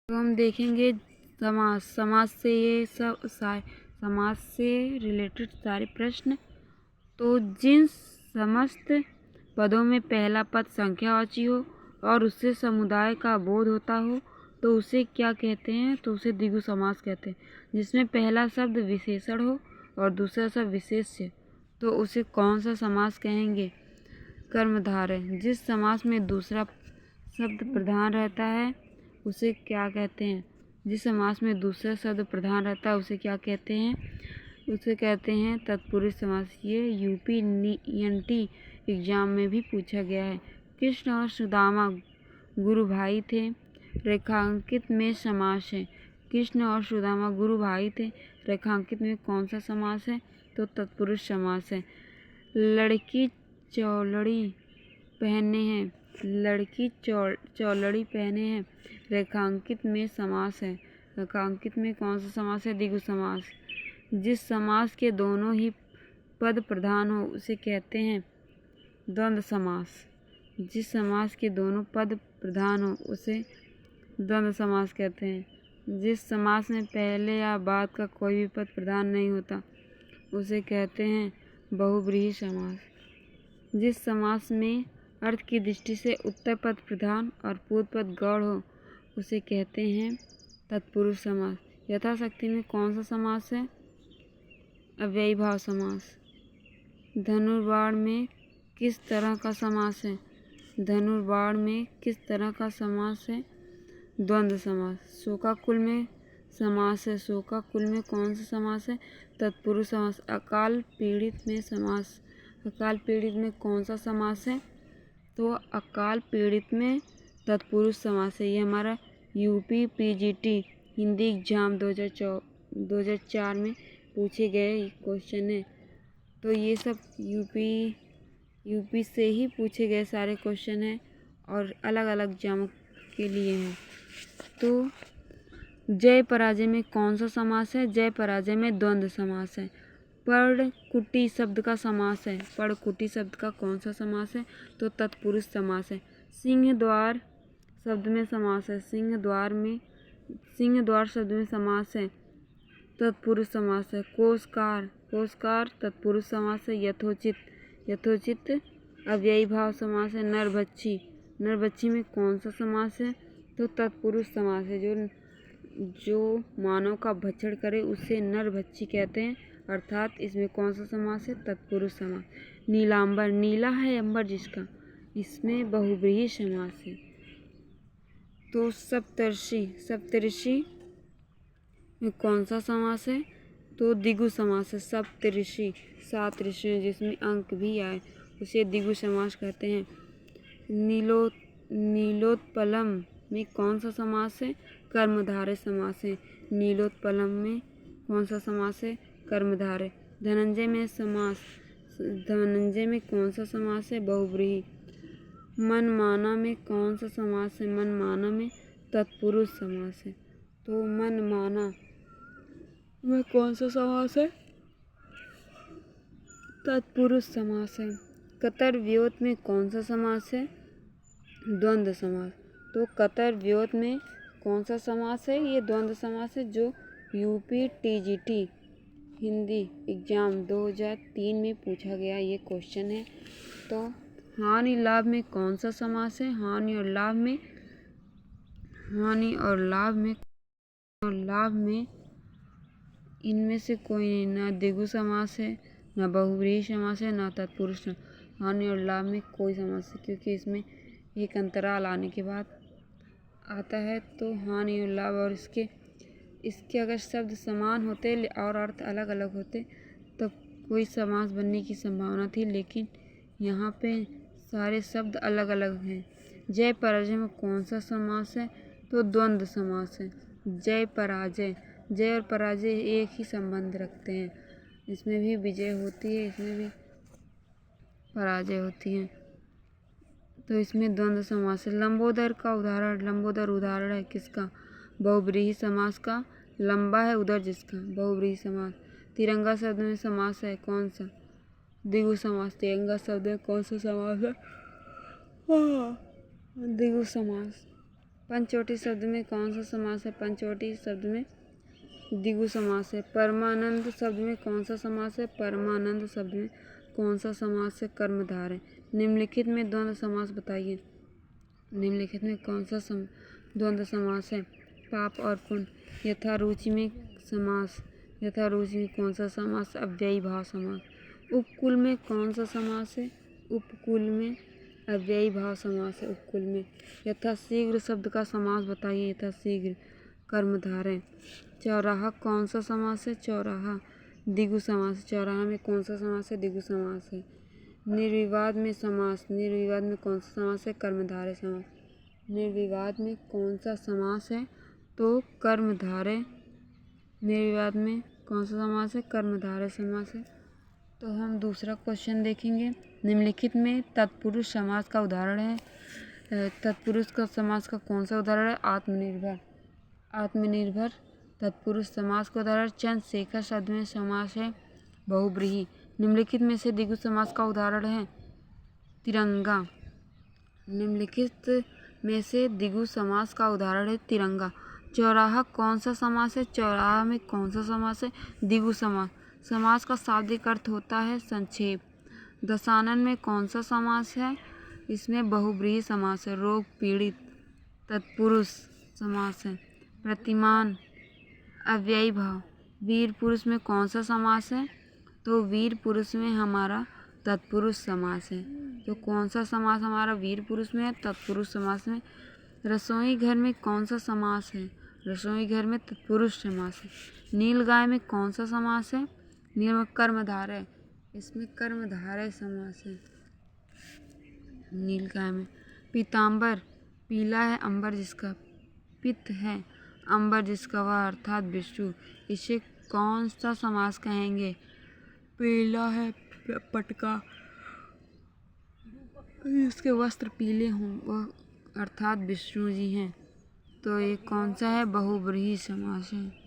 तो हम देखेंगे समाज से ये सब समाज से रिलेटेड सारे प्रश्न। तो जिन समस्त पदों में पहला पद संख्यावाची हो और उससे समुदाय का बोध होता हो तो उसे क्या कहते हैं? तो उसे द्विगु समास कहते हैं। जिसमें पहला शब्द विशेषण हो और दूसरा शब्द विशेष्य तो उसे कौन सा समास कहेंगे? कर्मधारय। जिस समास में दूसरा शब्द प्रधान रहता है उसे क्या कहते हैं? जिस समास में दूसरा शब्द प्रधान रहता है उसे क्या कहते हैं? उसे कहते हैं तत्पुरुष समास। ये UPNT एग्जाम में भी पूछा गया है। कृष्ण और सुदामा गुरु भाई थे, रेखांकित में समास है। कृष्ण और सुदामा गुरु भाई थे, रेखांकित में कौन सा समास है? तो तत्पुरुष समास है। लड़की चौलड़ी पहने हैं, लड़की चौलड़ी पहने हैं, रेखांकित में समास है। रेखांकित में कौन सा समास है? द्विगु समास। जिस समास के दोनों ही पद प्रधान हो उसे कहते हैं द्वंद्व समास। जिस समास के दोनों पद प्रधान हो उसे द्वंद्व समास कहते हैं। जिस समास में पहले या बाद का कोई भी पद प्रधान नहीं होता उसे कहते हैं बहुव्रीहि समास। जिस समास में अर्थ की दृष्टि से उत्तर पद प्रधान और पूर्व पद गौण हो उसे कहते हैं तत्पुरुष समास। यथाशक्ति में कौन सा समास है? अव्ययी भाव समास। धनुर्बाण में किस तरह का समास है? धनुर्बाण में किस तरह का समास है? द्वंद्व समास। शोकाकुल में समास है। शोकाकुल में कौन सा समास है? तत्पुरुष समास। अकाल पीड़ित में समास। अकाल पीड़ित में कौन सा समास है? तो अकाल पीड़ित में तत्पुरुष समास है। ये हमारा UPPGT हिंदी एग्जाम 2004 में पूछे गए क्वेश्चन है। तो ये सब यूपी से ही पूछे गए सारे क्वेश्चन हैं और अलग अलग एग्जामों के लिए हैं। तो जय पराजय में कौन सा समास है? जय पराजय में द्वंद्व समास है। पर्णकुटी शब्द का समास है। पर्णकुटी शब्द का कौन सा समास है? तो तत्पुरुष समास है। सिंह द्वार शब्द में समास है। सिंह द्वार शब्द में समास है। तत्पुरुष समास है। कोशकार तत्पुरुष समास है। यथोचित अव्ययी भाव समास है। नरभक्षी में कौन सा समास है? तो तत्पुरुष समास है। जो मानव का भक्षण करे उसे नरभक्षी कहते हैं, अर्थात इसमें कौन सा समास है? तत्पुरुष समास। नीलांबर, नीला है अंबर जिसका, इसमें बहुव्रीहि समास है। तो सप्तऋषि में कौन सा समास है? तो द्विगु समास है। सप्तऋषि 7 ऋषि हैं जिसमें अंक भी आए उसे द्विगु समास कहते हैं। नीलोत्पलम में कौन सा समास है? कर्मधारय समास है। नीलोत्पलम में कौन सा समास है? कर्मधारय। धनंजय में कौन सा समास है? बहुव्रीहि। मनमाना में कौन सा समास है? मनमाना में तत्पुरुष समास है। तो मनमाना में कौन सा समास है? तत्पुरुष समास है। कतर व्योत में कौन सा समास है? द्वंद्व समास। तो कतर व्योत में कौन सा समास है? ये द्वंद्व समास है जो UPTGT हिंदी एग्जाम 2003 में पूछा गया ये क्वेश्चन है। तो हानि लाभ में कौन सा समास है? हानि और लाभ में इनमें से कोई नहीं, ना द्विगु समास है, ना बहुव्रीहि समास है, ना तत्पुरुष। हानि और लाभ में कोई समास है क्योंकि इसमें एक अंतराल आने के बाद आता है। तो हानि और लाभ और इसके अगर शब्द समान होते और अर्थ अलग अलग होते तब कोई समास बनने की संभावना थी, लेकिन यहाँ पे सारे शब्द अलग अलग हैं। जय पराजय में कौन सा समास है? तो द्वंद्व समास है। जय पराजय, जय और पराजय एक ही संबंध रखते हैं। इसमें भी विजय होती है, इसमें भी पराजय होती है। तो इसमें द्वंद्व समास है। लंबोदर उदाहरण है किसका? बहुव्रीहि समास का। लंबा है उदर जिसका, बहुव्रीहि समास। तिरंगा शब्द में समास है कौन सा? द्विगु समास। तिरंगा शब्द में कौन सा समास है? द्विगु समास। पंचवटी शब्द में कौन सा समास है? पंचवटी शब्द में द्विगु समास है। परमानंद शब्द में कौन सा समास है? परमानंद शब्द में कौन सा समास है? कर्मधारय। निम्नलिखित में द्वंद्व समास बताइए। निम्नलिखित में कौन सा द्वंद्व समास है? पाप और पुण्य। यथा रुचि में समास। यथा रुचि में कौन सा समास? अव्ययी भाव समास। उपकुल में कौन सा समास है? उपकुल में अव्ययी भाव समास है उपकुल में। यथा शीघ्र शब्द का समास बताइए। यथा शीघ्र कर्मधारय। चौराहा कौन सा समास है? चौराहा द्विगु समास। चौराहा में कौन सा समास है? द्विगु समास है। निर्विवाद में समास। निर्विवाद में कौन सा समास है? कर्मधारय समास। निर्विवाद में कौन सा समास है? तो कर्मधारय। निर्विवाद में कौन सा समास है? कर्मधारय समास है। तो हम दूसरा क्वेश्चन देखेंगे। निम्नलिखित में तत्पुरुष समास का उदाहरण है। तत्पुरुष का समास का कौन सा उदाहरण है? आत्मनिर्भर। आत्मनिर्भर तत्पुरुष समास का उदाहरण। चंद्रशेखर शब्द में समास है बहुब्रीहि। निम्नलिखित में से द्विगु समास का उदाहरण है तिरंगा। निम्नलिखित में से द्विगु समास का उदाहरण है तिरंगा। चौराहा कौन सा समास है? चौराहा में कौन सा समास है? द्विगु समास। समास का शाब्दिक अर्थ होता है संक्षेप। दशानन में कौन सा समास है? इसमें बहुब्रीहि समास है। रोग पीड़ित तत्पुरुष समास है। प्रतिमान अव्ययी भाव। वीर पुरुष में कौन सा समास है? तो वीर पुरुष में हमारा तत्पुरुष समास है। तो कौन सा समास हमारा वीर पुरुष में है? तत्पुरुष समास में। रसोई घर में कौन सा समास है? रसोई घर में तत्पुरुष समास है। नीलगाय में कौन सा समास है? नील में कर्मधारय। इसमें कर्मधारय समास है नीलगाय में। पीताम्बर पीला है अंबर जिसका। पित्त है अंबर जिसका वह अर्थात विष्णु। इसे कौन सा समास कहेंगे? पीला है पटका जिसके वस्त्र पीले हों वह अर्थात विष्णु जी हैं। तो ये कौन सा है? बहुब्रीहि समास है।